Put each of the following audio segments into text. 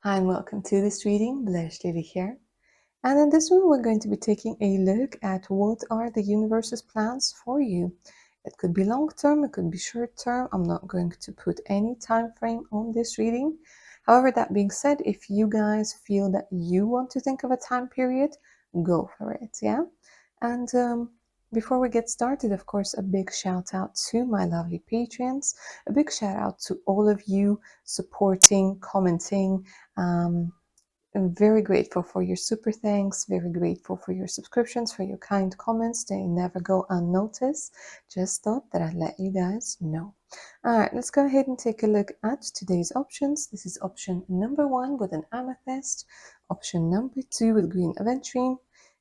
Hi and welcome to this reading. Blair Lily here. And in this one, we're going to be taking a look at what are the universe's plans for you. It could be long term, it could be short term. I'm not going to put any time frame on this reading. However, that being said, if you guys feel that you want to think of a time period, go for it, yeah? And before we get started, of course, a big shout out to my lovely patrons. A big shout out to all of you supporting, commenting. I'm very grateful for your super thanks, very grateful for your subscriptions, for your kind comments. They never go unnoticed. Just thought that I'd let you guys know. All right, let's go ahead and take a look at today's options. This is option number 1 with an amethyst, option number 2 with green aventurine,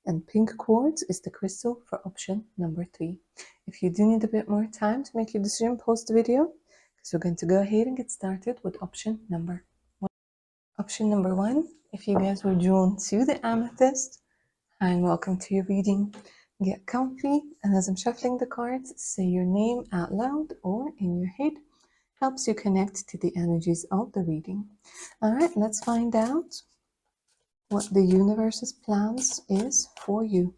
and pink quartz is the crystal for option number 3. If you do need a bit more time to make your decision, pause the video because we're going to go ahead and get started with option number 1. Option number 1, if you guys were drawn to the amethyst, hi and welcome to your reading. Get comfy, and as I'm shuffling the cards, say your name out loud or in your head. Helps you connect to the energies of the reading. All right, let's find out what the universe's plans is for you.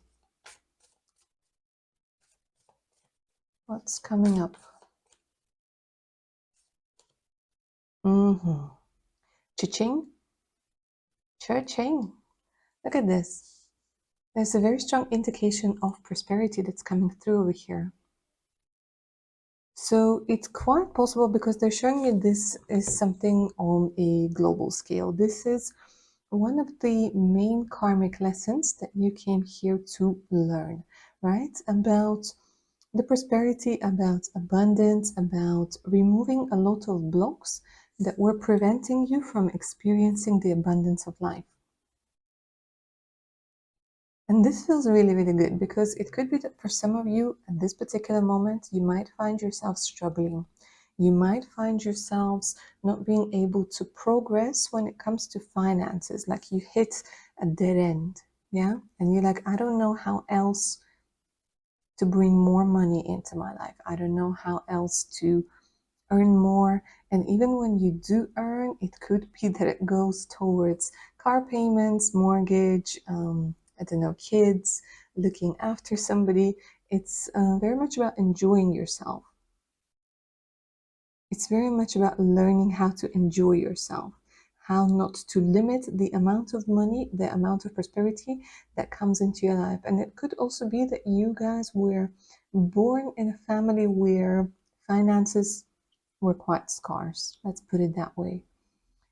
What's coming up? Cha-ching. Cha-ching. Look at this. There's a very strong indication of prosperity that's coming through over here. So it's quite possible because they're showing you this is something on a global scale. This is one of the main karmic lessons that you came here to learn, right? About the prosperity, about abundance, about removing a lot of blocks that were preventing you from experiencing the abundance of life. And this feels really, really good because it could be that for some of you at this particular moment, you might find yourself struggling. You might find yourselves not being able to progress when it comes to finances, like you hit a dead end, yeah? And you're like, I don't know how else to bring more money into my life. I don't know how else to earn more. And even when you do earn, it could be that it goes towards car payments, mortgage, I don't know, kids, looking after somebody. It's very much about enjoying yourself. It's very much about learning how to enjoy yourself, how not to limit the amount of money, the amount of prosperity that comes into your life. And it could also be that you guys were born in a family where finances were quite scarce. Let's put it that way.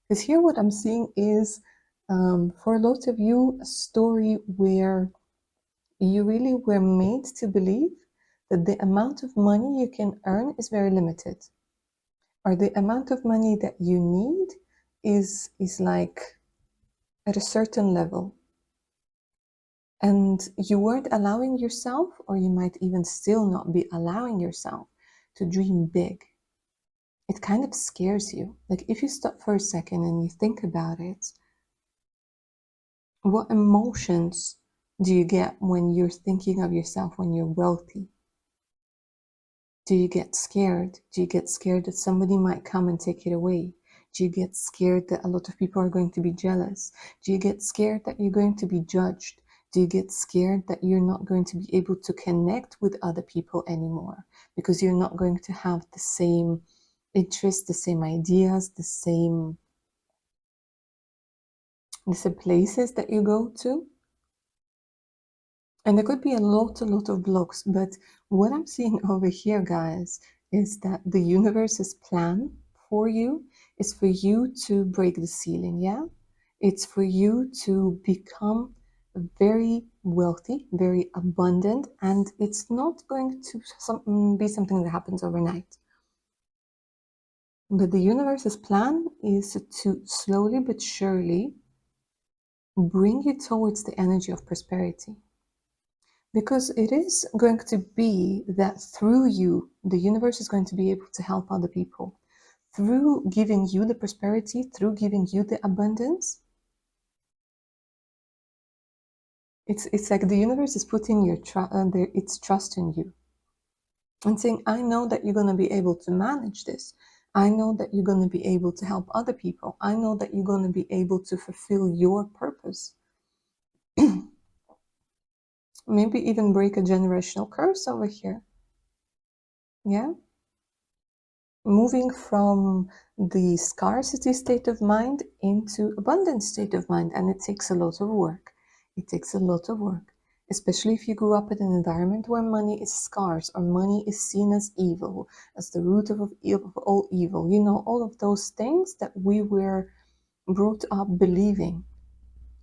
Because here what I'm seeing is, for a lot of you, a story where you really were made to believe that the amount of money you can earn is very limited, or the amount of money that you need is like at a certain level. And you weren't allowing yourself, or you might even still not be allowing yourself to dream big. It kind of scares you. Like if you stop for a second and you think about it, what emotions do you get when you're thinking of yourself when you're wealthy? Do you get scared? Do you get scared that somebody might come and take it away? Do you get scared that a lot of people are going to be jealous? Do you get scared that you're going to be judged? Do you get scared that you're not going to be able to connect with other people anymore because you're not going to have the same interests, the same ideas, the same places that you go to? And there could be a lot of blocks, but what I'm seeing over here, guys, is that the universe's plan for you is for you to break the ceiling, yeah? It's for you to become very wealthy, very abundant, and it's not going to be something that happens overnight. But the universe's plan is to slowly but surely bring you towards the energy of prosperity. Because it is going to be that through you, the universe is going to be able to help other people. Through giving you the prosperity, through giving you the abundance, it's like the universe is putting its trust in you and saying, I know that you're going to be able to manage this. I know that you're going to be able to help other people. I know that you're going to be able to fulfill your purpose. Maybe even break a generational curse over here. Yeah? Moving from the scarcity state of mind into abundance state of mind. And it takes a lot of work. It takes a lot of work. Especially if you grew up in an environment where money is scarce or money is seen as evil, as the root of all evil. You know, all of those things that we were brought up believing.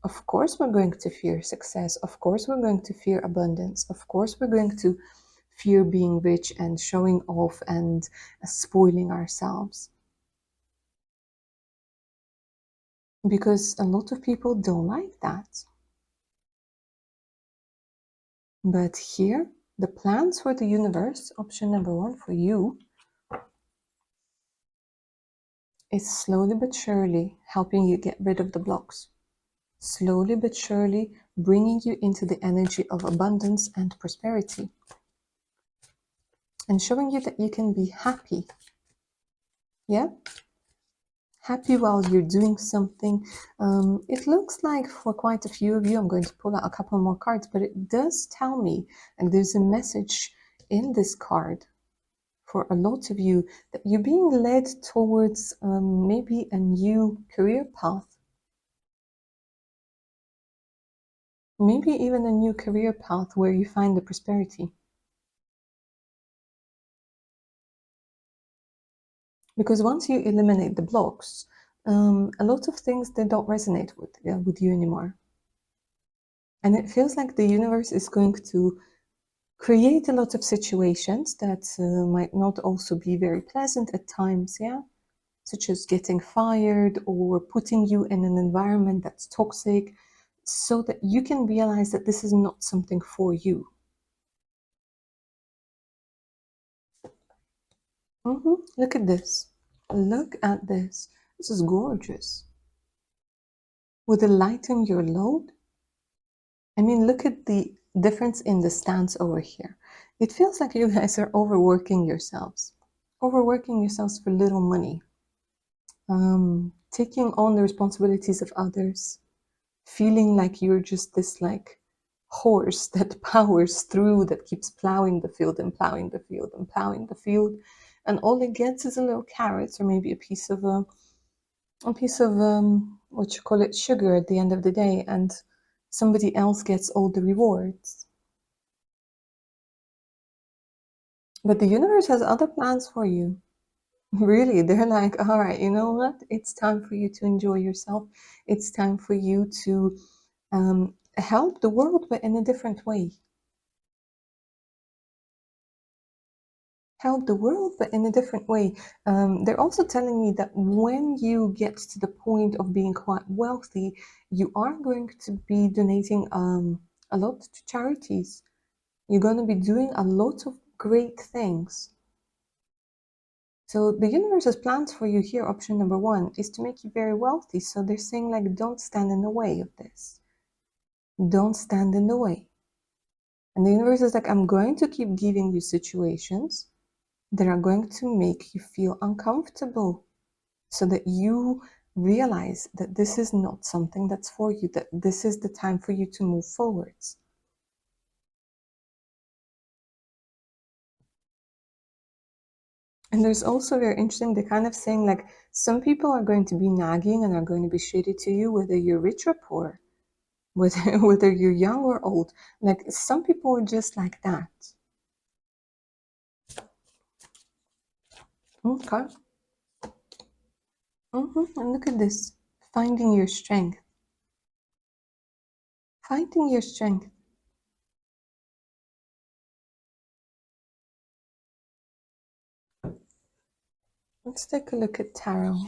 Of course, we're going to fear success. Of course, we're going to fear abundance. Of course, we're going to fear being rich and showing off and spoiling ourselves. Because a lot of people don't like that. But here, the plans for the universe, option number 1 for you, is slowly but surely helping you get rid of the blocks. Slowly but surely bringing you into the energy of abundance and prosperity. And showing you that you can be happy. Yeah? Happy while you're doing something. It looks like for quite a few of you, I'm going to pull out a couple more cards, but it does tell me, and there's a message in this card for a lot of you, that you're being led towards maybe a new career path. Maybe even a new career path where you find the prosperity. Because once you eliminate the blocks, a lot of things, they don't resonate with you anymore. And it feels like the universe is going to create a lot of situations that might not also be very pleasant at times, yeah? Such as getting fired or putting you in an environment that's toxic, so that you can realize that this is not something for you. Look at this. Look at this. This is gorgeous. With a lighten your load. I mean, look at the difference in the stance over here. It feels like you guys are overworking yourselves. Overworking yourselves for little money. Taking on the responsibilities of others. Feeling like you're just this like horse that powers through, that keeps plowing the field and plowing the field and plowing the field. And all it gets is a little carrot or maybe a piece of what you call it, sugar at the end of the day, and somebody else gets all the rewards. But the universe has other plans for you. Really, they're like, all right, you know what? It's time for you to enjoy yourself. It's time for you to help the world, but in a different way. Help the world, but in a different way. They're also telling me that when you get to the point of being quite wealthy, you are going to be donating a lot to charities. You're going to be doing a lot of great things. So the universe's plans for you here, option number 1, is to make you very wealthy. So they're saying, like, don't stand in the way of this. Don't stand in the way. And the universe is like, I'm going to keep giving you situations that are going to make you feel uncomfortable, so that you realize that this is not something that's for you, that this is the time for you to move forwards. And there's also very interesting, they're kind of saying like some people are going to be nagging and are going to be shitty to you, whether you're rich or poor, whether you're young or old. Like some people are just like that. Okay. And look at this, finding your strength. Finding your strength. Let's take a look at tarot.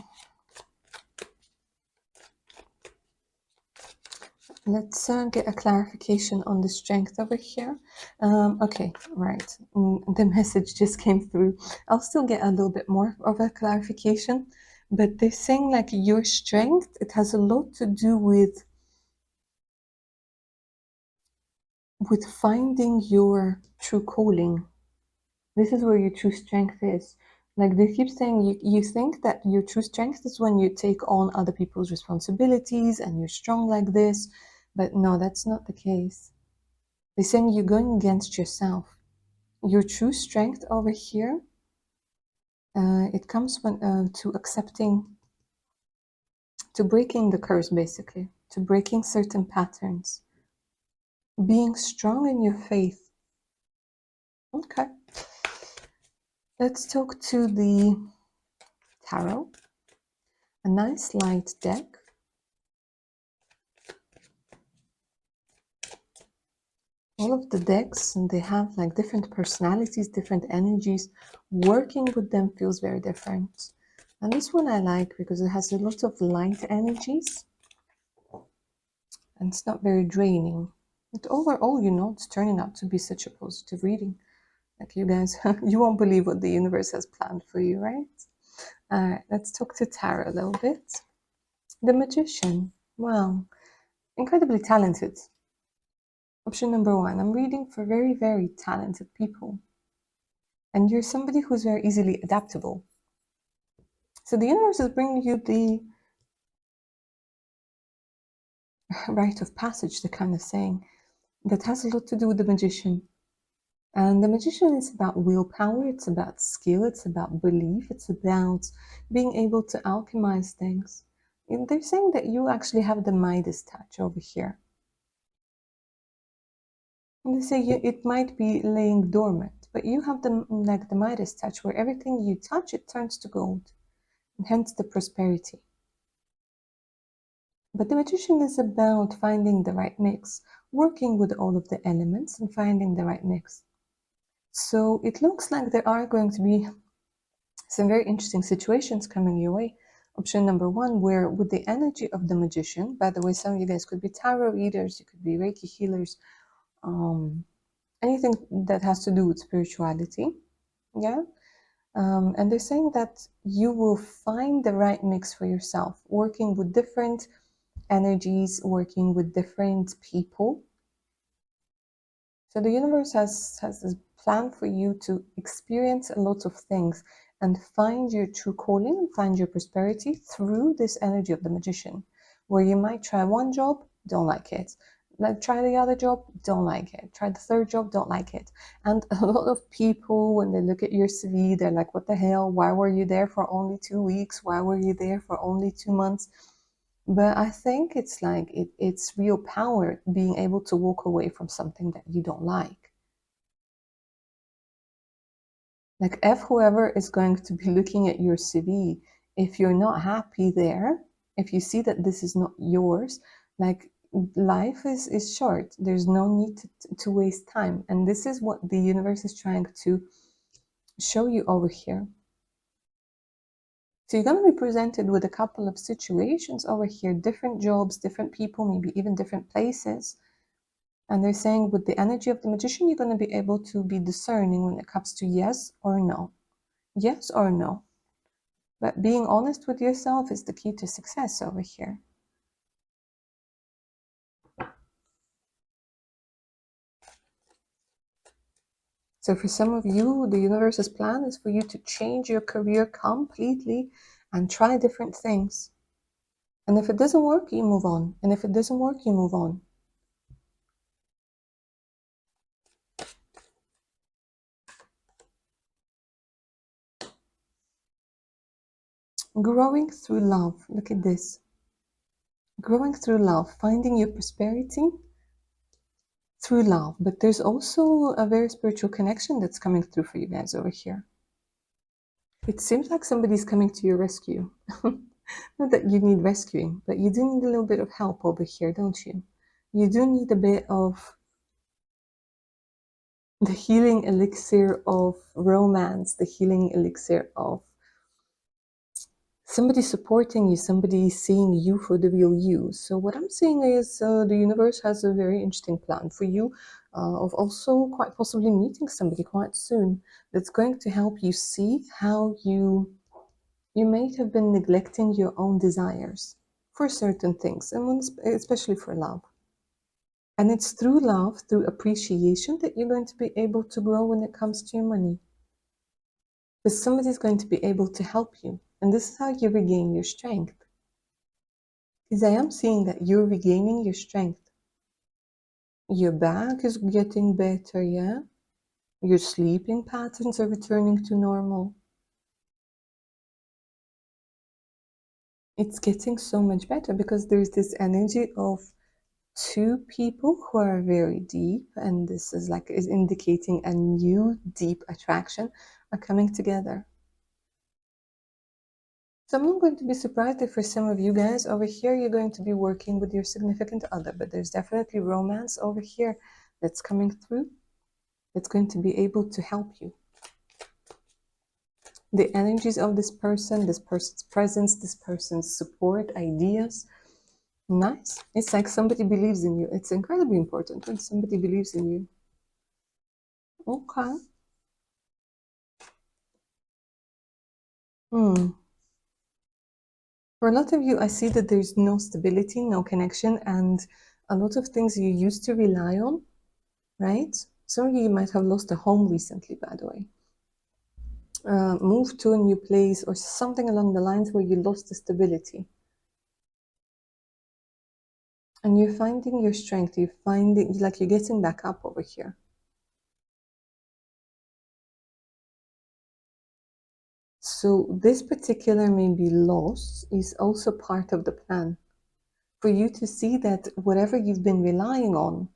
Let's get a clarification on the strength over here. Okay, right. The message just came through. I'll still get a little bit more of a clarification, but they're saying like your strength, it has a lot to do with finding your true calling. This is where your true strength is. Like they keep saying, you think that your true strength is when you take on other people's responsibilities and you're strong like this, but no, that's not the case. They're saying you're going against yourself. Your true strength over here, it comes when to accepting, to breaking the curse, basically, to breaking certain patterns, being strong in your faith. Okay, let's talk to the tarot, a nice light deck. All of the decks, and they have like different personalities, different energies. Working with them feels very different. And this one I like because it has a lot of light energies and it's not very draining. But overall, it's turning out to be such a positive reading. Like you guys, you won't believe what the universe has planned for you, right? All right, let's talk to tarot a little bit. The Magician. Wow, incredibly talented. Option number one, I'm reading for very, very talented people. And you're somebody who's very easily adaptable. So the universe is bringing you the rite of passage, the kind of saying, that has a lot to do with the magician. And the magician is about willpower, it's about skill, it's about belief, it's about being able to alchemize things. And they're saying that you actually have the Midas touch over here. And they say it might be laying dormant, but you have the Midas touch, where everything you touch, it turns to gold, and hence the prosperity. But the magician is about finding the right mix, working with all of the elements and finding the right mix. So it looks like there are going to be some very interesting situations coming your way. Option number one, where with the energy of the magician, by the way, some of you guys could be tarot readers, you could be Reiki healers, anything that has to do with spirituality. Yeah. And they're saying that you will find the right mix for yourself, working with different energies, working with different people. So the universe has this plan for you to experience a lot of things and find your true calling and find your prosperity through this energy of the magician, where you might try one job, don't like it. Like try the other job, don't like it. Try the third job, don't like it. And a lot of people, when they look at your CV, they're like, what the hell? Why were you there for only 2 weeks? Why were you there for only 2 months? But I think it's like it's real power being able to walk away from something that you don't like. Like if whoever is going to be looking at your CV, if you're not happy there, if you see that this is not yours, like life is short. There's no need to waste time. And this is what the universe is trying to show you over here. So you're going to be presented with a couple of situations over here, different jobs, different people, maybe even different places. And they're saying with the energy of the magician, you're going to be able to be discerning when it comes to yes or no. Yes or no. But being honest with yourself is the key to success over here. So for some of you, the universe's plan is for you to change your career completely and try different things. And if it doesn't work, you move on. And if it doesn't work, you move on. Growing through love. Look at this. Growing through love, finding your prosperity through love. But there's also a very spiritual connection that's coming through for you guys over here. It seems like somebody's coming to your rescue. Not that you need rescuing, but you do need a little bit of help over here, don't you? You do need a bit of the healing elixir of romance, the healing elixir of somebody supporting you, somebody seeing you for the real you. So what I'm saying is the universe has a very interesting plan for you of also quite possibly meeting somebody quite soon that's going to help you see how you may have been neglecting your own desires for certain things, and especially for love. And it's through love, through appreciation, that you're going to be able to grow when it comes to your money. because somebody's going to be able to help you. And this is how you regain your strength. Because I am seeing that you're regaining your strength. Your back is getting better, yeah? Your sleeping patterns are returning to normal. It's getting so much better because there's this energy of two people who are very deep, and this is indicating a new deep attraction are coming together. So I'm not going to be surprised if for some of you guys over here you're going to be working with your significant other, but there's definitely romance over here that's coming through that's going to be able to help you. The energies of this person's presence, this person's support, ideas. Nice. It's like somebody believes in you. It's incredibly important when somebody believes in you. Okay. For a lot of you, I see that there's no stability, no connection, and a lot of things you used to rely on, right? Some of you might have lost a home recently, by the way. Moved to a new place or something along the lines where you lost the stability. And you're finding your strength, you're finding, like you're getting back up over here. So this particular maybe loss is also part of the plan for you to see that whatever you've been relying on,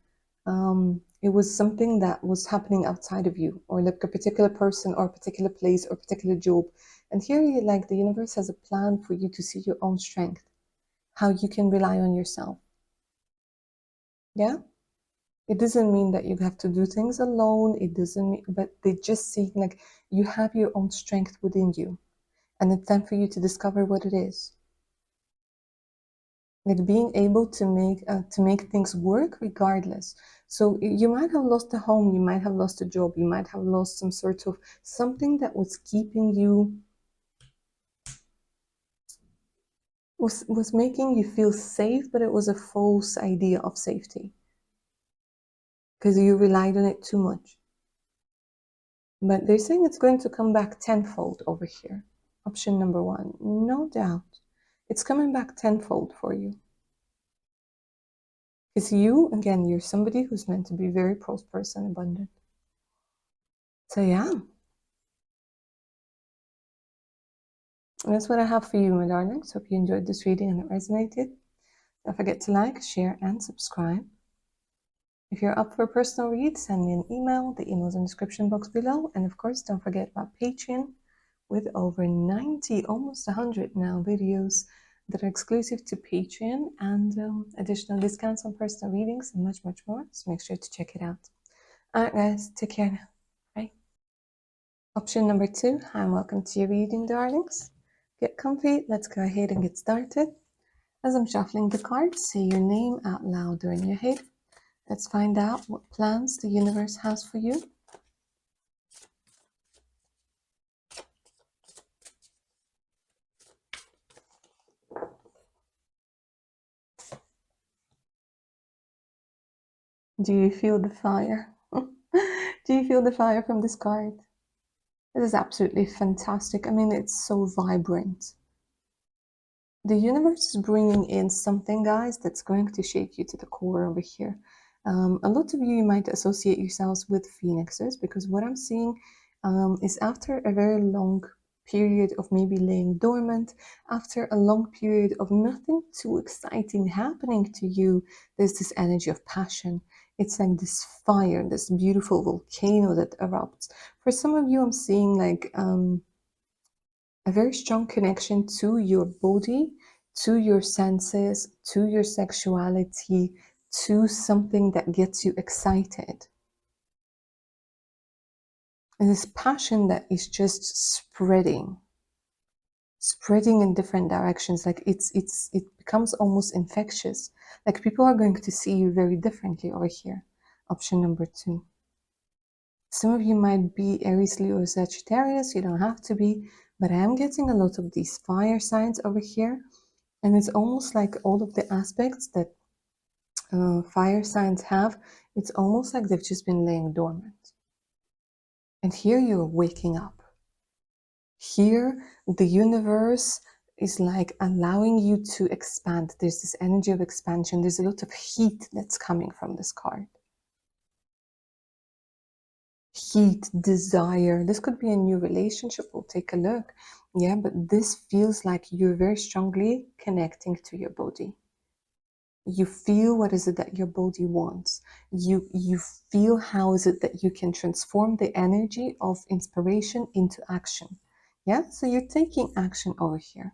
it was something that was happening outside of you, or like a particular person or a particular place or a particular job. And here, like the universe has a plan for you to see your own strength, how you can rely on yourself. Yeah? It doesn't mean that you have to do things alone. It doesn't mean, but they just see like you have your own strength within you. And it's time for you to discover what it is. Like being able to make things work regardless. So you might have lost a home, you might have lost a job, you might have lost some sort of something that was keeping you, was making you feel safe, but it was a false idea of safety because you relied on it too much. But they're saying it's going to come back tenfold over here. Option number one, no doubt. It's coming back tenfold for you. Because you, again, you're somebody who's meant to be very prosperous and abundant. So yeah. And that's what I have for you, my darlings. Hope you enjoyed this reading and it resonated. Don't forget to like, share, and subscribe. If you're up for a personal read, send me an email. The email's in the description box below. And of course, don't forget about Patreon with over 90, almost 100 now videos that are exclusive to Patreon and additional discounts on personal readings and much, much more. So make sure to check it out. All right, guys, take care now. Bye. Option number two, hi and welcome to your reading, darlings. Get comfy. Let's go ahead and get started. As I'm shuffling the cards, say your name out loud or in your head. Let's find out what plans the universe has for you. Do you feel the fire? Do you feel the fire from this card? It is absolutely fantastic. I mean, it's so vibrant. The universe is bringing in something, guys, that's going to shake you to the core over here. A lot of you might associate yourselves with phoenixes because what I'm seeing is after a very long period of maybe laying dormant, after a long period of nothing too exciting happening to you, there's this energy of passion. It's like this fire, this beautiful volcano that erupts. For some of you, I'm seeing like a very strong connection to your body, to your senses, to your sexuality, to something that gets you excited. And this passion that is just spreading in different directions. Like it becomes almost infectious. Like people are going to see you very differently over here. Option number two. Some of you might be Aries, Leo, or Sagittarius. You don't have to be, but I am getting a lot of these fire signs over here. And it's almost like all of the aspects that fire signs have, it's almost like they've just been laying dormant. And here you're waking up. Here, the universe is like allowing you to expand. There's this energy of expansion. There's a lot of heat that's coming from this card. Heat, desire. This could be a new relationship. We'll take a look. Yeah, but this feels like you're very strongly connecting to your body. You feel what is it that your body wants. You feel how is it that you can transform the energy of inspiration into action. Yeah, so you're taking action over here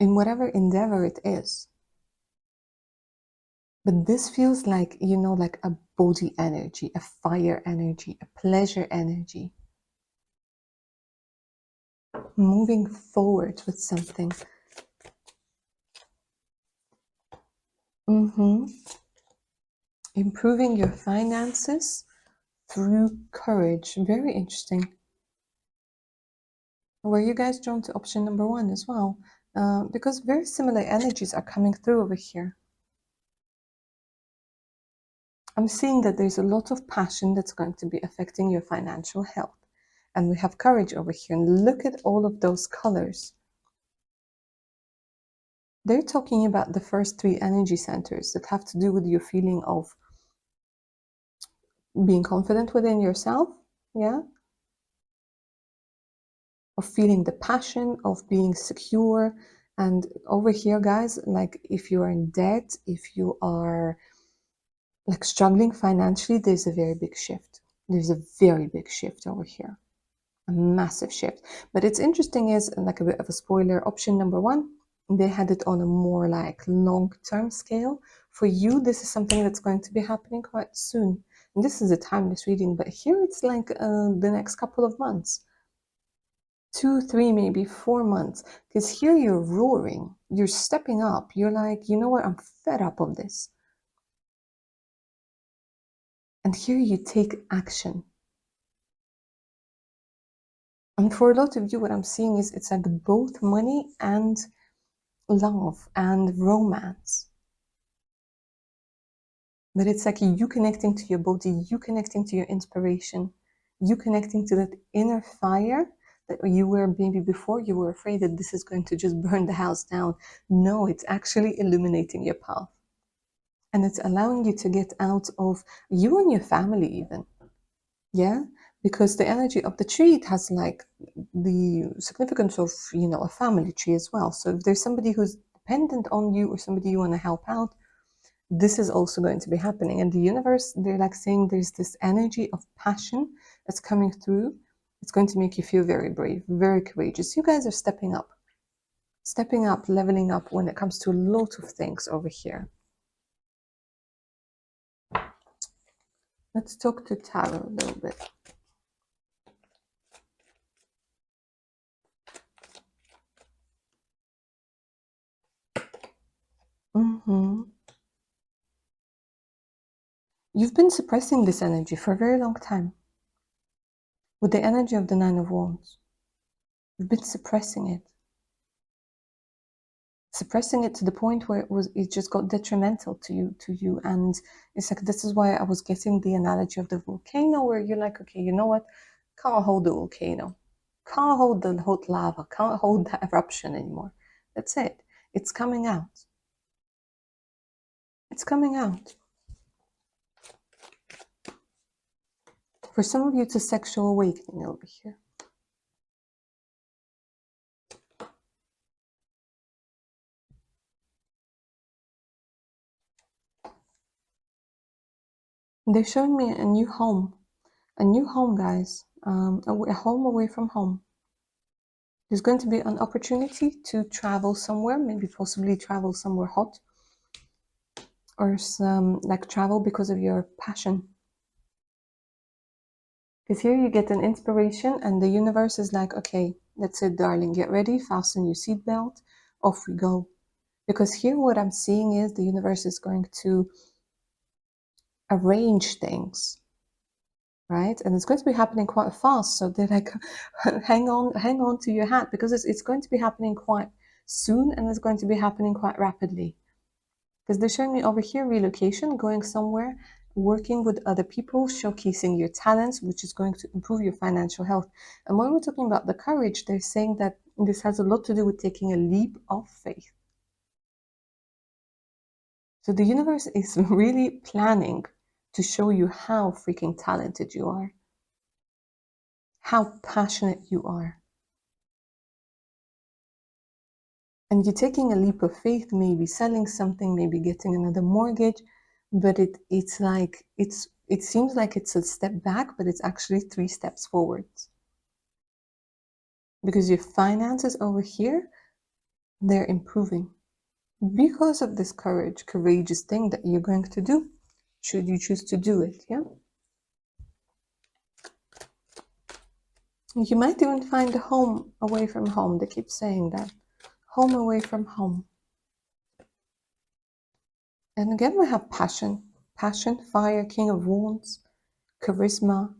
in whatever endeavor it is. But this feels like, you know, like a body energy, a fire energy, a pleasure energy. Moving forward with something. Improving your finances through courage. Very interesting. Were you guys drawn to option number one as well? Because very similar energies are coming through over here. I'm seeing that there's a lot of passion that's going to be affecting your financial health. And we have courage over here. And look at all of those colors. They're talking about the first three energy centers that have to do with your feeling of being confident within yourself. Yeah. Of feeling the passion, of being secure. And over here, guys, like if you are in debt, if you are like struggling financially, there's a very big shift. There's a very big shift over here, a massive shift. But it's interesting is like a bit of a spoiler. Option number one, they had it on a more like long-term scale. For you, this is something that's going to be happening quite soon. And this is a timeless reading, but here it's like the next couple of months. 2, 3, maybe 4 months. Because here you're roaring, you're stepping up. You're like, you know what? I'm fed up of this. And here you take action. And for a lot of you, what I'm seeing is it's like both money and love and romance. But it's like you connecting to your body, you connecting to your inspiration, you connecting to that inner fire that you were maybe before you were afraid that this is going to just burn the house down. No, it's actually illuminating your path. And it's allowing you to get out of you and your family even. Yeah, because the energy of the tree, it has like the significance of, you know, a family tree as well. So if there's somebody who's dependent on you or somebody you want to help out, this is also going to be happening. And the universe, they're like saying there's this energy of passion that's coming through. It's going to make you feel very brave, very courageous. You guys are stepping up, leveling up when it comes to a lot of things over here. Let's talk to Tarot a little bit. You've been suppressing this energy for a very long time. With the energy of the Nine of Wands, you've been suppressing it. Suppressing it to the point where it just got detrimental to you. And it's like, this is why I was getting the analogy of the volcano, where you're like, okay, you know what? Can't hold the volcano. Can't hold the hot lava. Can't hold the eruption anymore. That's it. It's coming out. It's coming out. For some of you, it's a sexual awakening over here. They're showing me a new home. A new home, guys. A home away from home. There's going to be an opportunity to travel somewhere, maybe possibly travel somewhere hot, or some like travel because of your passion. Because here you get an inspiration and the universe is like, okay, that's it, darling, get ready, fasten your seatbelt, off we go. Because here what I'm seeing is the universe is going to arrange things, right? And it's going to be happening quite fast. So they're like, hang on to your hat, because it's going to be happening quite soon and it's going to be happening quite rapidly. Because they're showing me over here relocation, going somewhere working with other people, showcasing your talents, which is going to improve your financial health. And when we're talking about the courage, they're saying that this has a lot to do with taking a leap of faith. So the universe is really planning to show you how freaking talented you are, how passionate you are. And you're taking a leap of faith, maybe selling something, maybe getting another mortgage, but it seems like it's a step back, but it's actually 3 steps forward. Because your finances over here, they're improving because of this courageous thing that you're going to do, should you choose to do it, yeah? You might even find a home away from home. They keep saying that. Home away from home. And again, we have passion. Passion, fire, king of wands, charisma.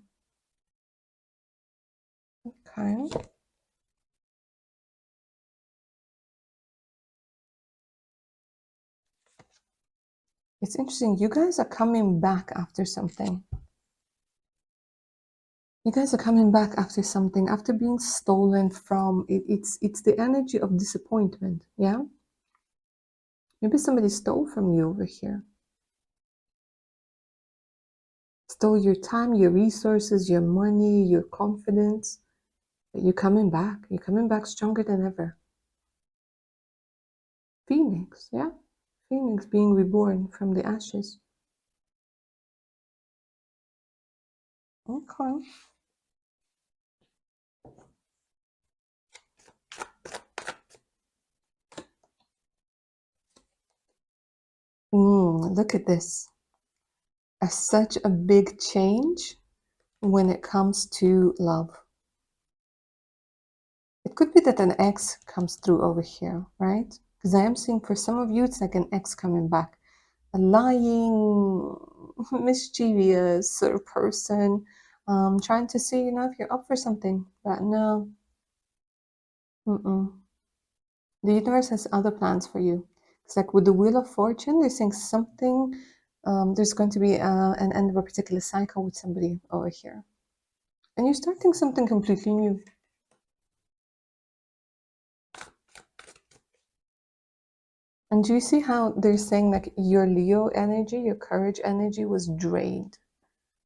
Okay. It's interesting. You guys are coming back after something. You guys are coming back after something, after being stolen from. It's the energy of disappointment, yeah? Maybe somebody stole from you over here. Stole your time, your resources, your money, your confidence. But you're coming back. You're coming back stronger than ever. Phoenix, yeah? Phoenix being reborn from the ashes. Okay. Look at this. Such a big change when it comes to love. It could be that an ex comes through over here, right? Because I am seeing for some of you, it's like an ex coming back. A lying, mischievous sort of person, trying to see, if you're up for something. But no. Mm-mm. The universe has other plans for you. It's like with the Wheel of Fortune, they're saying something, there's going to be an end of a particular cycle with somebody over here. And you're starting something completely new. And do you see how they're saying like your Leo energy, your courage energy was drained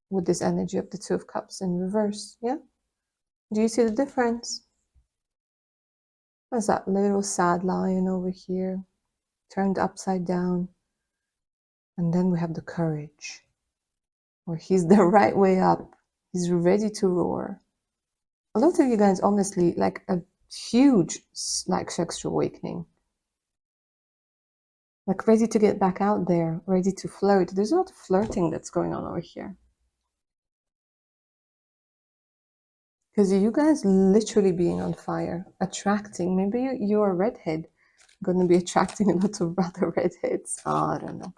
with this energy of the Two of Cups in reverse? Yeah? Do you see the difference? There's that little sad lion over here, turned upside down. And then we have the courage, where he's the right way up. He's ready to roar. A lot of you guys, honestly, like a huge like sexual awakening. Like ready to get back out there, ready to flirt. There's a lot of flirting that's going on over here. Because you guys literally being on fire, attracting, maybe you're a redhead, going to be attracting a lot of other redheads. Oh, I don't know.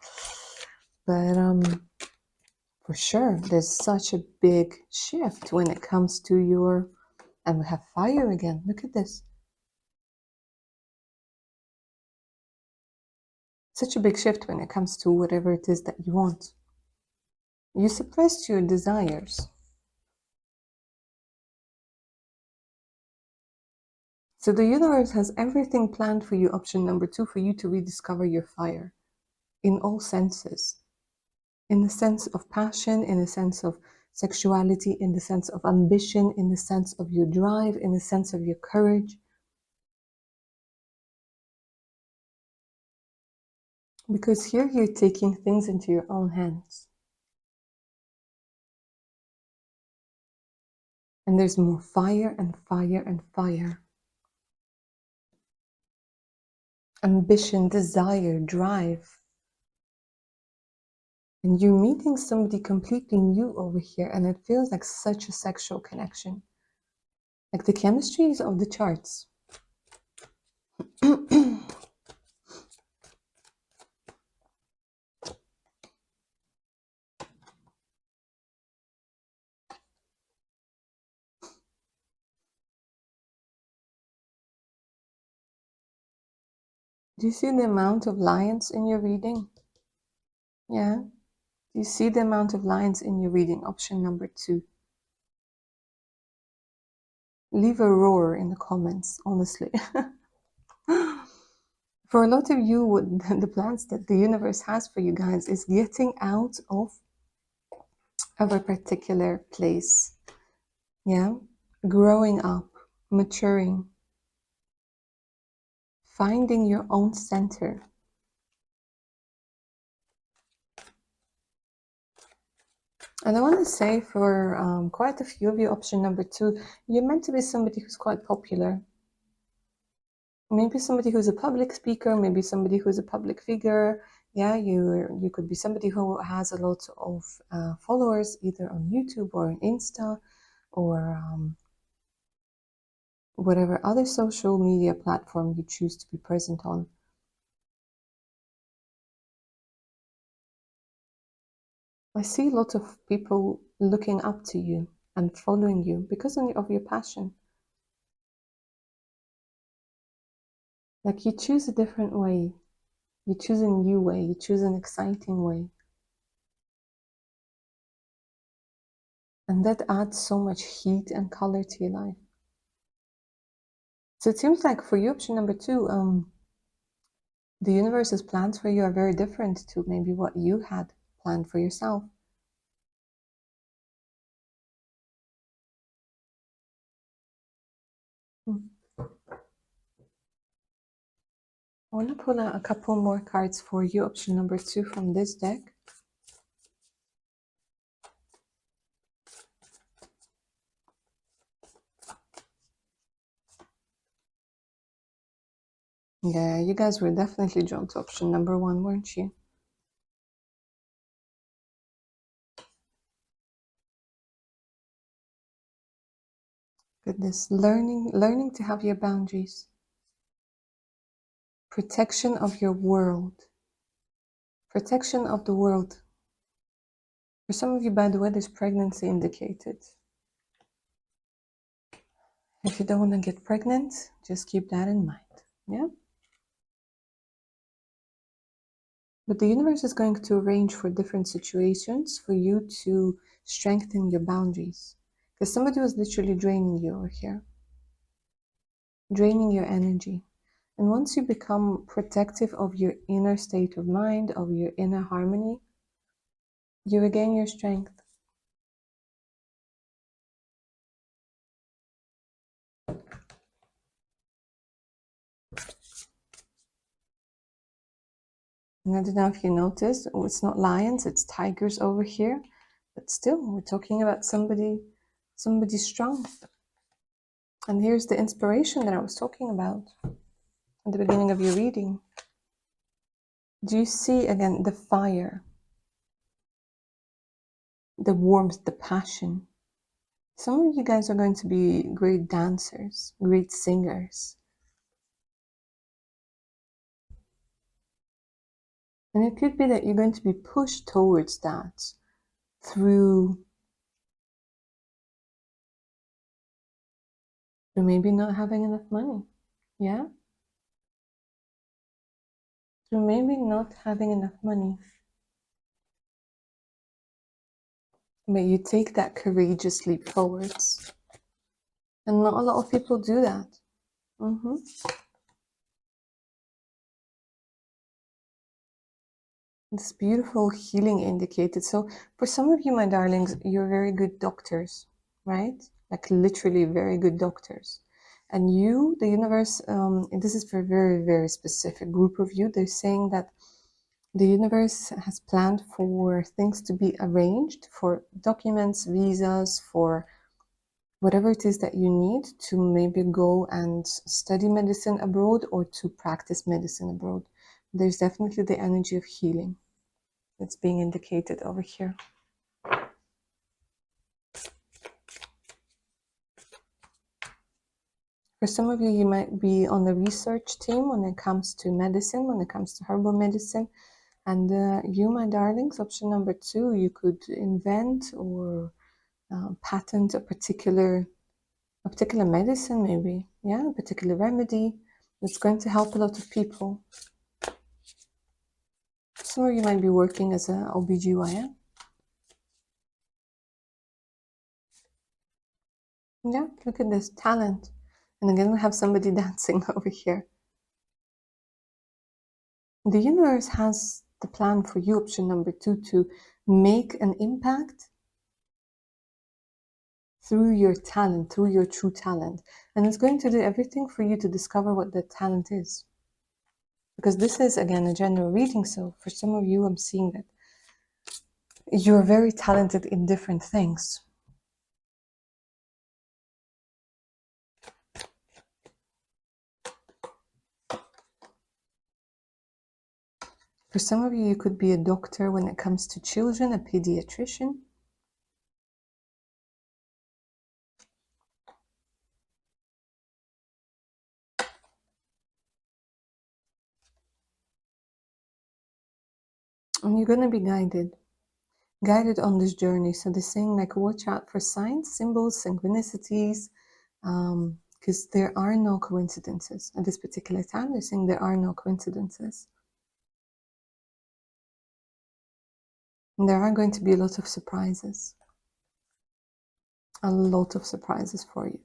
But for sure, there's such a big shift when it comes to your, and we have fire again. Look at this. Such a big shift when it comes to whatever it is that you want. You suppressed your desires. So the universe has everything planned for you, option number 2, for you to rediscover your fire in all senses. In the sense of passion, in the sense of sexuality, in the sense of ambition, in the sense of your drive, in the sense of your courage. Because here you're taking things into your own hands. And there's more fire and fire and fire. Ambition, desire, drive. And you're meeting somebody completely new over here, and it feels like such a sexual connection. Like the chemistry is of the charts. Do you see the amount of lions in your reading? Yeah. Do you see the amount of lines in your reading? Option number 2. Leave a roar in the comments, honestly. For a lot of you, what the plans that the universe has for you guys is getting out of a particular place. Yeah? Growing up, maturing, finding your own center. And I want to say for quite a few of you, option number 2, you're meant to be somebody who's quite popular. Maybe somebody who's a public speaker, maybe somebody who's a public figure. Yeah, you could be somebody who has a lot of followers, either on YouTube or on Insta, or whatever other social media platform you choose to be present on. I see a lot of people looking up to you and following you because of your passion. Like, you choose a different way. You choose a new way. You choose an exciting way. And that adds so much heat and color to your life. So it seems like for you, option number 2, the universe's plans for you are very different to maybe what you had planned for yourself. I want to pull out a couple more cards for you, option number 2 from this deck. Yeah, you guys were definitely drawn to option number 1, weren't you? Goodness, learning to have your boundaries. Protection of your world. Protection of the world. For some of you, by the way, there's pregnancy indicated. If you don't want to get pregnant, just keep that in mind. Yeah? But the universe is going to arrange for different situations for you to strengthen your boundaries. Because somebody was literally draining you over here, draining your energy. And once you become protective of your inner state of mind, of your inner harmony, you regain your strength. And I don't know if you noticed, oh, it's not lions, it's tigers over here. But still, we're talking about somebody strong. And here's the inspiration that I was talking about at the beginning of your reading. Do you see again the fire, the warmth, the passion? Some of you guys are going to be great dancers, great singers. And it could be that you're going to be pushed towards that through maybe not having enough money. Yeah? Through maybe not having enough money. But you take that courageous leap forwards. And not a lot of people do that. This beautiful healing indicated. So for some of you, my darlings, you're very good doctors, right? Like literally very good doctors. And you, the universe, and this is for a very, very specific group of you, they're saying that the universe has planned for things to be arranged, for documents, visas, for whatever it is that you need to maybe go and study medicine abroad or to practice medicine abroad. There's definitely the energy of healing that's being indicated over here. For some of you, you might be on the research team when it comes to medicine, when it comes to herbal medicine. And you, my darlings, option number 2, you could invent or patent a particular medicine, maybe, yeah, a particular remedy that's going to help a lot of people. Some of you might be working as an OBGYN. Yeah, look at this talent. And again, we have somebody dancing over here. The universe has the plan for you, option number 2, to make an impact through your talent, through your true talent. And it's going to do everything for you to discover what that talent is. Because this is, again, a general reading. So for some of you, I'm seeing that you're very talented in different things. For some of you, you could be a doctor when it comes to children, a pediatrician. And you're going to be guided on this journey. So they're saying, like, watch out for signs, symbols, synchronicities, because there are no coincidences. At this particular time, they're saying there are no coincidences. And there are going to be a lot of surprises. A lot of surprises for you.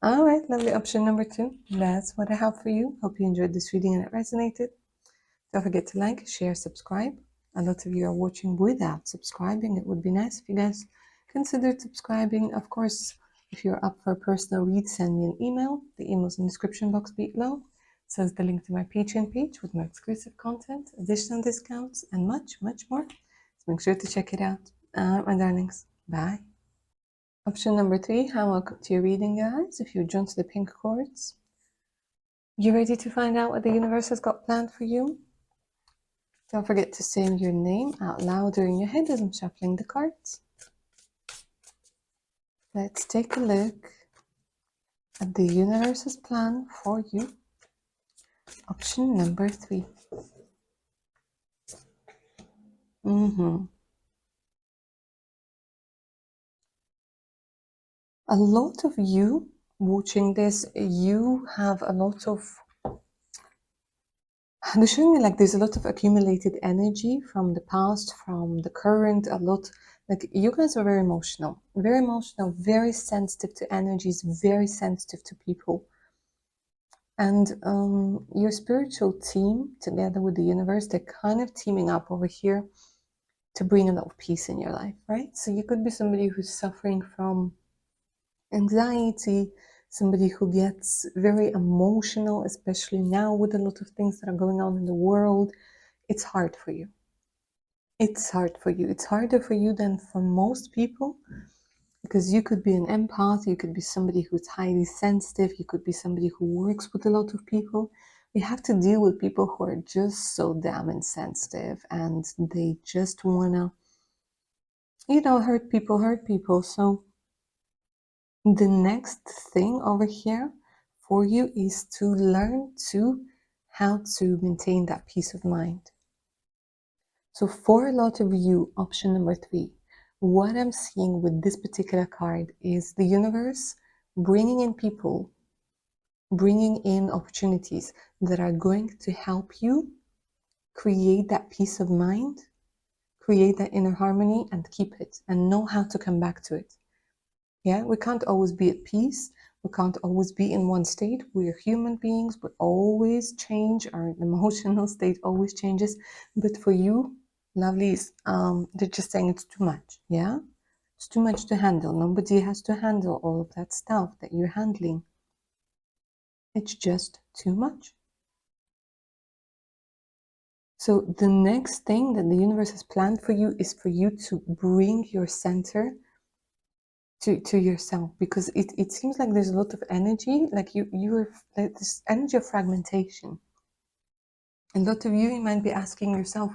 All right, lovely. Option number 2. That's what I have for you. Hope you enjoyed this reading and it resonated. Don't forget to like, share, subscribe. A lot of you are watching without subscribing. It would be nice if you guys considered subscribing. Of course, if you're up for a personal read, send me an email. The email's in the description box below. So is the link to my Patreon page with more exclusive content, additional discounts, and much, much more. So make sure to check it out. My darlings, bye. Option number 3, hi, welcome to your reading, guys. If you're drawn to the pink cords, you ready to find out what the universe has got planned for you? Don't forget to say your name out loud or in your head as I'm shuffling the cards. Let's take a look at the universe's plan for you. Option number 3. A lot of you watching this, you have a lot of, they're showing me like there's a lot of accumulated energy from the past, from the current, a lot, like you guys are very emotional, very sensitive to energies, very sensitive to people. And your spiritual team, together with the universe, they're kind of teaming up over here to bring a lot of peace in your life, right? So you could be somebody who's suffering from anxiety, somebody who gets very emotional, especially now with a lot of things that are going on in the world. It's hard for you. It's hard for you. It's harder for you than for most people, because you could be an empath, you could be somebody who's highly sensitive, you could be somebody who works with a lot of people. We have to deal with people who are just so damn insensitive and they just wanna, hurt people. So the next thing over here for you is to learn how to maintain that peace of mind. So for a lot of you, option number 3, what I'm seeing with this particular card is the universe bringing in people, bringing in opportunities that are going to help you create that peace of mind, create that inner harmony, and keep it and know how to come back to it. Yeah, we can't always be at peace. We can't always be in one state. We're human beings. We always change. Our emotional state always changes. But for you, lovelies, they're just saying it's too much. Yeah, it's too much to handle. Nobody has to handle all of that stuff that you're handling. It's just too much. So the next thing that the universe has planned for you is for you to bring your center to yourself, because it seems like there's a lot of energy, like you're like this energy of fragmentation. A lot of you might be asking yourself,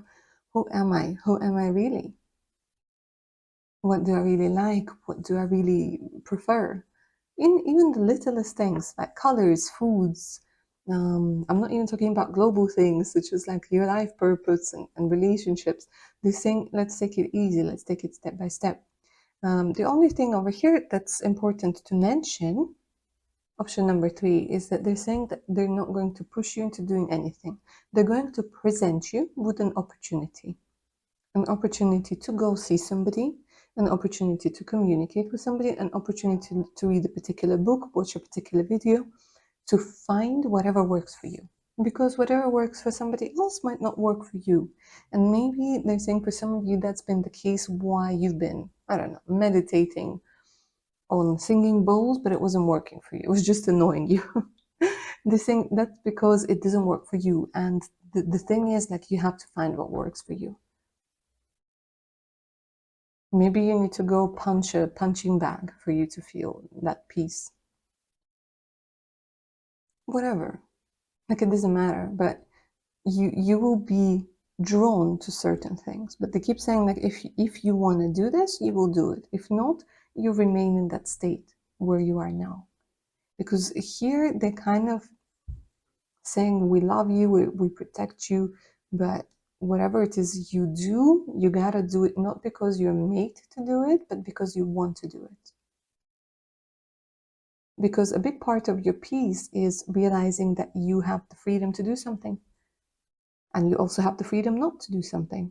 who am I really? What do I really like? What do I really prefer? In even the littlest things like colors, foods. I'm not even talking about global things such as like your life purpose and relationships. They're saying, let's take it easy, let's take it step by step. The only thing over here that's important to mention, option number 3, is that they're saying that they're not going to push you into doing anything. They're going to present you with an opportunity to go see somebody, an opportunity to communicate with somebody, an opportunity to read a particular book, watch a particular video, to find whatever works for you. Because whatever works for somebody else might not work for you. And maybe they're saying for some of you that's been the case why you've been, I don't know, meditating on singing bowls, but it wasn't working for you. It was just annoying you. The thing that's because it doesn't work for you. And the thing is, like, you have to find what works for you. Maybe you need to go punch a punching bag for you to feel that peace. Whatever. Like, it doesn't matter, but you will be drawn to certain things. But they keep saying, like, if you want to do this, you will do it. If not, you remain in that state where you are now. Because here they kind of saying, we love you, we protect you, but whatever it is you do, you gotta do it not because you're made to do it, but because you want to do it. Because a big part of your peace is realizing that you have the freedom to do something, and you also have the freedom not to do something.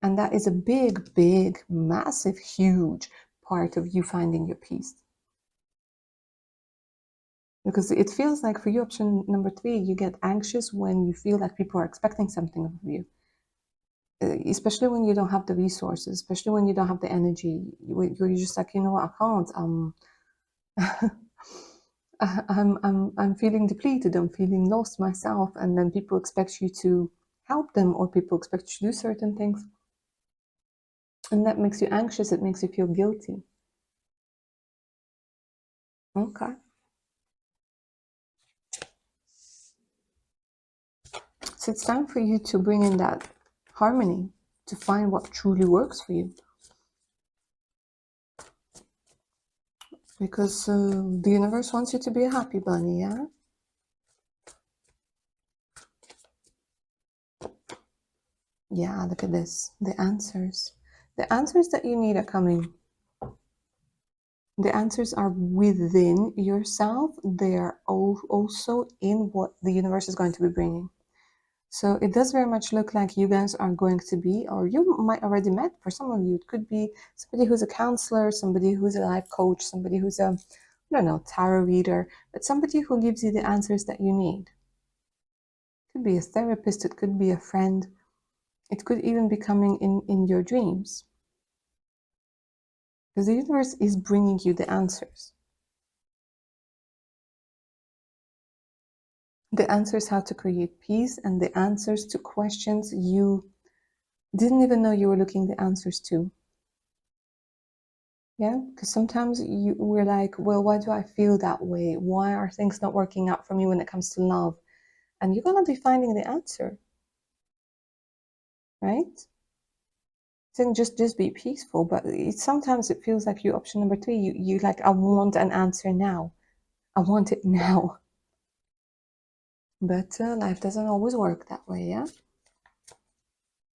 And that is a big, big, massive, huge part of you finding your peace. Because it feels like for you, option number 3, you get anxious when you feel like people are expecting something of you. Especially when you don't have the resources, especially when you don't have the energy, you're just like, you know what, I can't. I'm feeling depleted. I'm feeling lost myself, and then people expect you to help them, or people expect you to do certain things, and that makes you anxious. It makes you feel guilty. Okay. So it's time for you to bring in that harmony, to find what truly works for you. Because the universe wants you to be a happy bunny, yeah? Yeah, look at this. The answers. The answers that you need are coming. The answers are within yourself. They are also in what the universe is going to be bringing. So it does very much look like you guys are going to be, or you might already met. For some of you, it could be somebody who's a counselor, somebody who's a life coach, somebody who's a, I don't know, tarot reader, but somebody who gives you the answers that you need. It could be a therapist, it could be a friend, it could even be coming in your dreams. Because the universe is bringing you the answers. The answers how to create peace, and the answers to questions you didn't even know you were looking the answers to. Yeah, because sometimes we're like, well, why do I feel that way? Why are things not working out for me when it comes to love? And you're gonna be finding the answer, right? Then just be peaceful. But sometimes it feels like you option number 3. You like, I want an answer now. I want it now. But life doesn't always work that way, yeah.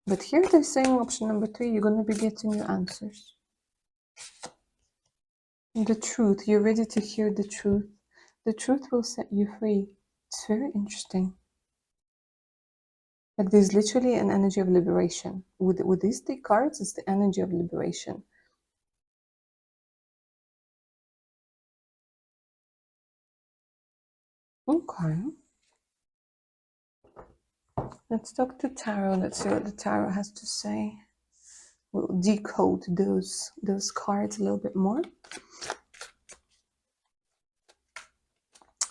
But here they're saying option number 3, you're gonna be getting your answers. The truth, you're ready to hear the truth. The truth will set you free. It's very interesting. Like, there's literally an energy of liberation. With these 3 cards, it's the energy of liberation. Okay. Let's talk to tarot. Let's see what the tarot has to say. We'll decode those cards a little bit more.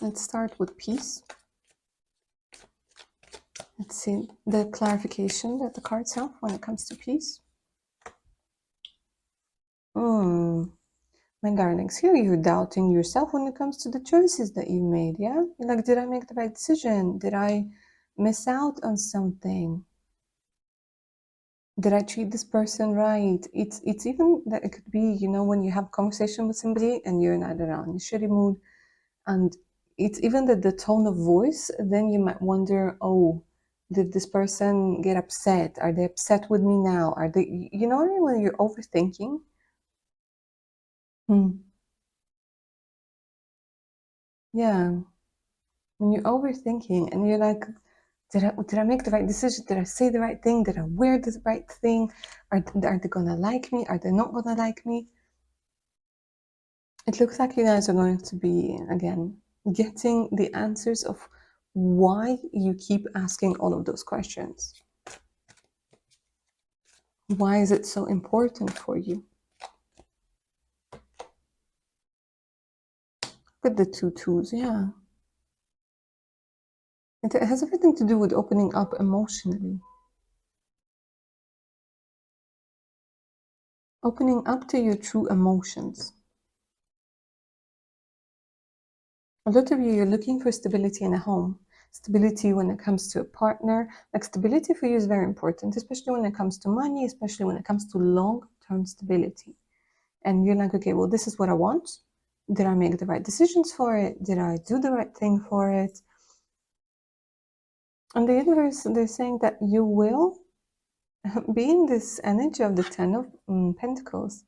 Let's start with peace. Let's see the clarification that the cards have when it comes to peace. My darlings, here you're doubting yourself when it comes to the choices that you made, yeah? Like, did I make the right decision? Did I miss out on something? Did I treat this person right? It's even that it could be, you know, when you have a conversation with somebody and you're in, I don't know, in a shitty mood, and it's even the tone of voice, then you might wonder, oh, did this person get upset? Are they upset with me now? Are they, you know what I mean, when you're overthinking? Yeah. When you're overthinking and you're like, Did I make the right decision? Did I say the right thing? Did I wear the right thing? Are they gonna like me? Are they not gonna like me? It looks like you guys are going to be, again, getting the answers of why you keep asking all of those questions. Why is it so important for you? With the two twos, yeah. It has everything to do with opening up emotionally. Opening up to your true emotions. A lot of you, you're looking for stability in a home. Stability when it comes to a partner. Like stability for you is very important, especially when it comes to money, especially when it comes to long-term stability. And you're like, okay, well, this is what I want. Did I make the right decisions for it? Did I do the right thing for it? And the universe, they're saying that you will be in this energy of the Ten of Pentacles.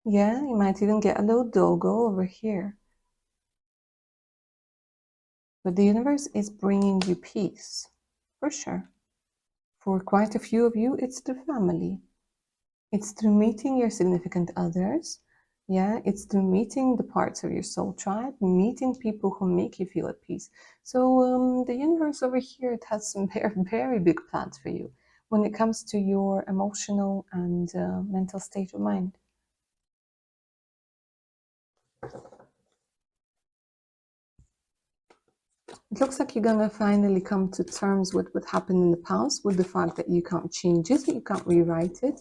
Yeah, you might even get a little doggo over here. But the universe is bringing you peace, for sure. For quite a few of you, it's the family. It's through meeting your significant others. Yeah, it's through meeting the parts of your soul tribe, meeting people who make you feel at peace. So the universe over here, it has some very, very big plans for you when it comes to your emotional and mental state of mind. It looks like you're gonna finally come to terms with what happened in the past, with the fact that you can't change it, you can't rewrite it,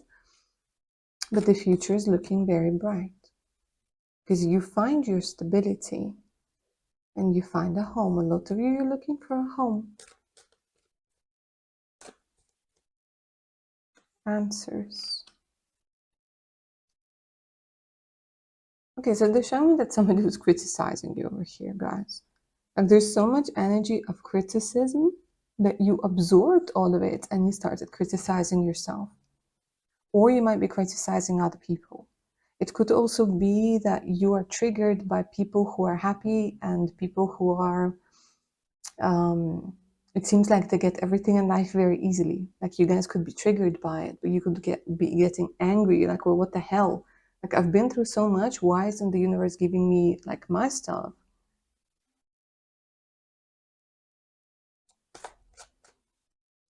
but the future is looking very bright because you find your stability and you find a home. A lot of you, you're looking for a home. Answers. Okay, so they're showing that somebody who's criticizing you over here, guys. Like there's so much energy of criticism that you absorbed all of it and you started criticizing yourself. Or you might be criticizing other people. It could also be that you are triggered by people who are happy and people who are, it seems like they get everything in life very easily. Like you guys could be triggered by it, but you could be getting angry. Like, well, what the hell? Like I've been through so much. Why isn't the universe giving me like my stuff?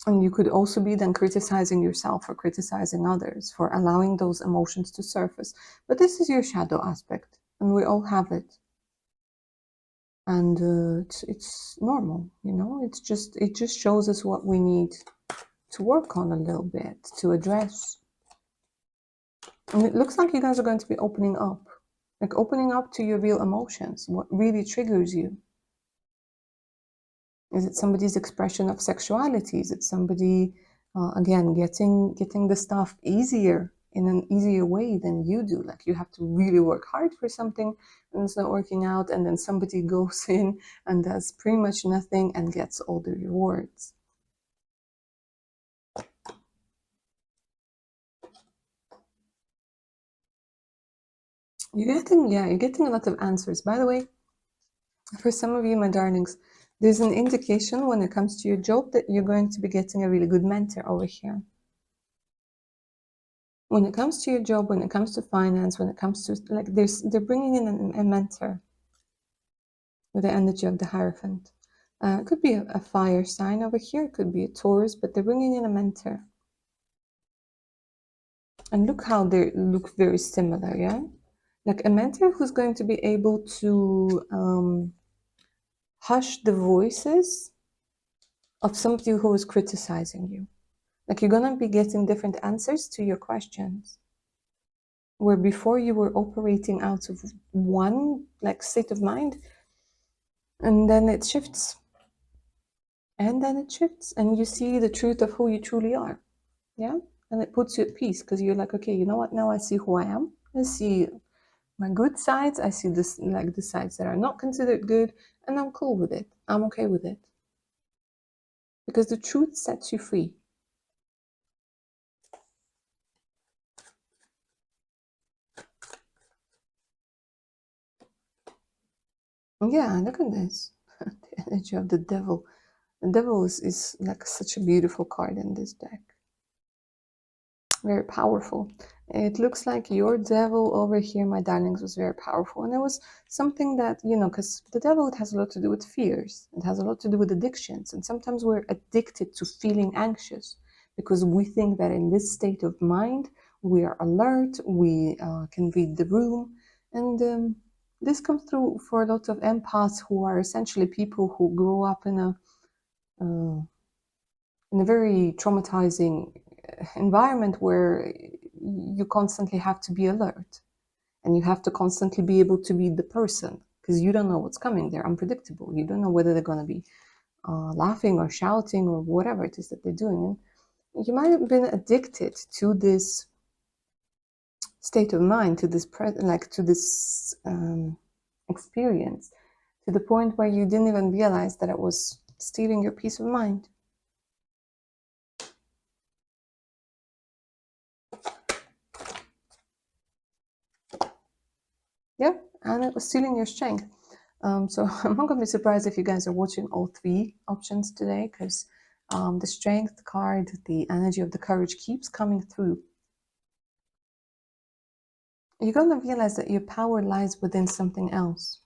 And you could also be then criticizing yourself or criticizing others for allowing those emotions to surface. But this is your shadow aspect, and we all have it. And it's normal, you know. It just shows us what we need to work on a little bit, to address. And it looks like you guys are going to be opening up, like opening up to your real emotions, what really triggers you. Is it somebody's expression of sexuality? Is it somebody, again, getting the stuff easier in an easier way than you do? Like you have to really work hard for something and it's not working out, and then somebody goes in and does pretty much nothing and gets all the rewards. You're getting a lot of answers. By the way, for some of you, my darlings, there's an indication when it comes to your job that you're going to be getting a really good mentor over here. When it comes to your job, when it comes to finance, when it comes to like they're bringing in a mentor with the energy of the Hierophant. It could be a fire sign over here, it could be a Taurus, but they're bringing in a mentor. And look how they look very similar, yeah? Like a mentor who's going to be able to hush the voices of somebody who is criticizing you. Like you're gonna be getting different answers to your questions. Where before you were operating out of one like state of mind, and then it shifts. And then it shifts, and you see the truth of who you truly are. Yeah? And it puts you at peace because you're like, okay, you know what? Now I see who I am. I see my good sides. I see this like the sides that are not considered good, and I'm cool with it. I'm okay with it. Because the truth sets you free. Yeah, look at this. The energy of the devil. The devil is like such a beautiful card in this deck. Very powerful. It looks like your devil over here, my darlings, was very powerful. And it was something that, because the devil, it has a lot to do with fears. It has a lot to do with addictions. And sometimes we're addicted to feeling anxious because we think that in this state of mind, we are alert, we can read the room. And this comes through for a lot of empaths who are essentially people who grew up in a very traumatizing environment where you constantly have to be alert and you have to constantly be able to be the person because you don't know what's coming. They're unpredictable. You don't know whether they're going to be laughing or shouting or whatever it is that they're doing. And you might have been addicted to this state of mind, to this experience, to the point where you didn't even realize that it was stealing your peace of mind. Yeah, and it was stealing your strength. So I'm not going to be surprised if you guys are watching all three options today, because the strength card, the energy of the courage keeps coming through. You're going to realize that your power lies within something else.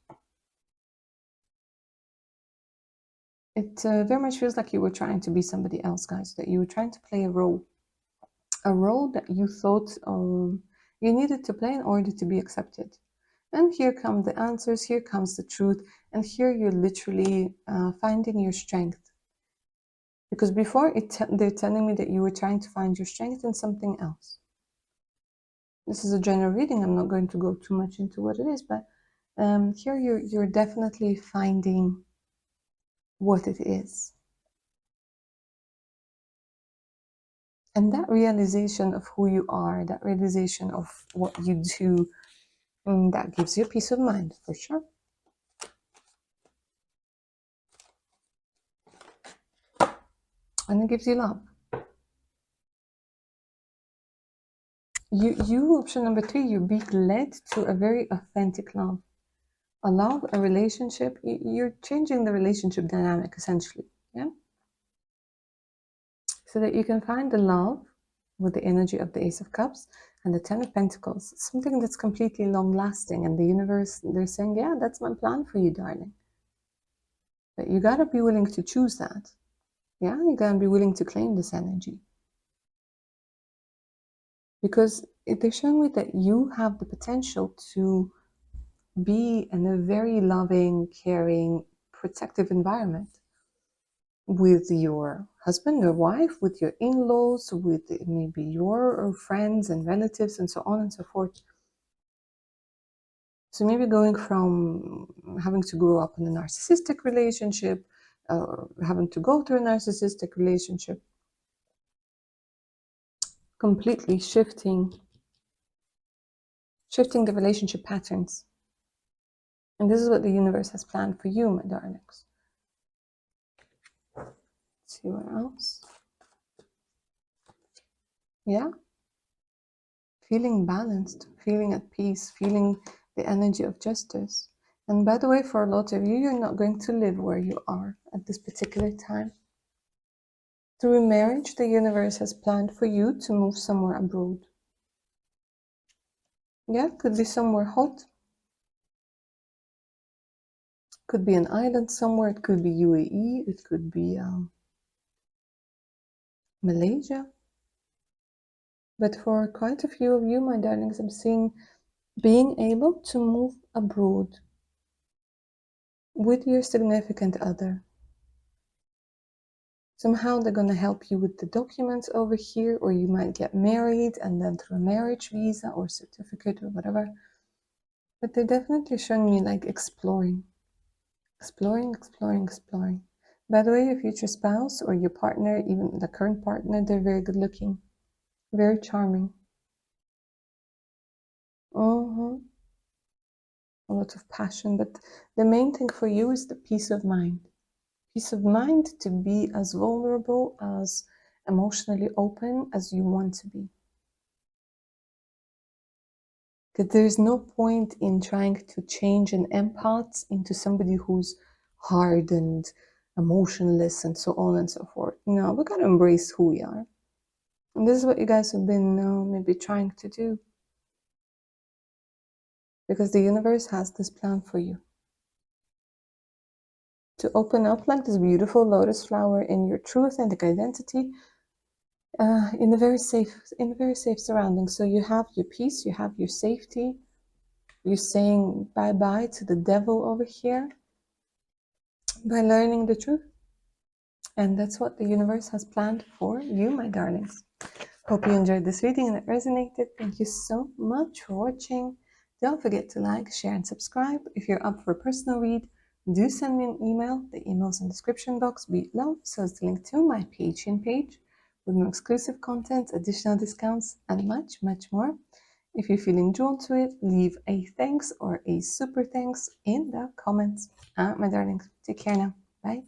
It very much feels like you were trying to be somebody else, guys, that you were trying to play a role that you thought you needed to play in order to be accepted. And here come the answers, here comes the truth, and here you're literally finding your strength. Because before, they're telling me that you were trying to find your strength in something else. This is a general reading. I'm not going to go too much into what it is, but here you're definitely finding what it is. And that realization of who you are, that realization of what you do, that gives you peace of mind, for sure. And it gives you love. You option number 3, you're being led to a very authentic love. A love, a relationship, you're changing the relationship dynamic, essentially, yeah? So that you can find the love with the energy of the Ace of Cups and the Ten of Pentacles, something that's completely long-lasting. And the universe, they're saying, yeah, that's my plan for you, darling. But you gotta be willing to choose that. Yeah, you gotta be willing to claim this energy. Because they're showing me that you have the potential to be in a very loving, caring, protective environment with your husband or wife, with your in-laws, with maybe your friends and relatives, and so on and so forth. So maybe going from having to grow up in a narcissistic relationship, having to go through a narcissistic relationship, completely shifting the relationship patterns. And this is what the universe has planned for you, my darlings. Let's see what else. Yeah. Feeling balanced, feeling at peace, feeling the energy of justice. And by the way, for a lot of you, you're not going to live where you are at this particular time. Through marriage, the universe has planned for you to move somewhere abroad. Yeah, could be somewhere hot. Could be an island somewhere. It could be UAE. It could be Malaysia. But for quite a few of you, my darlings, I'm seeing being able to move abroad with your significant other. Somehow they're going to help you with the documents over here, or you might get married and then through a marriage visa or certificate or whatever. But they're definitely showing me like exploring. Exploring. By the way, your future spouse or your partner, even the current partner, they're very good looking, very charming. A lot of passion, but the main thing for you is the peace of mind. Peace of mind to be as vulnerable, as emotionally open as you want to be. Because there's no point in trying to change an empath into somebody who's hardened, emotionless and so on and so forth. No, we gotta embrace who we are. And this is what you guys have been maybe trying to do. Because the universe has this plan for you. To open up like this beautiful lotus flower in your true authentic identity, in the very safe surroundings. So you have your peace, you have your safety. You're saying bye-bye to the devil over here by learning the truth. And that's what the universe has planned for you, my darlings. Hope you enjoyed this reading and it resonated. Thank you so much for watching. Don't forget to like, share, and subscribe. If you're up for a personal read, do send me an email. The email's in the description box below. So it's the link to my Patreon page with more exclusive content, additional discounts, and much, much more. If you're feeling drawn to it, leave a thanks or a super thanks in the comments. My darlings, take care now. Bye.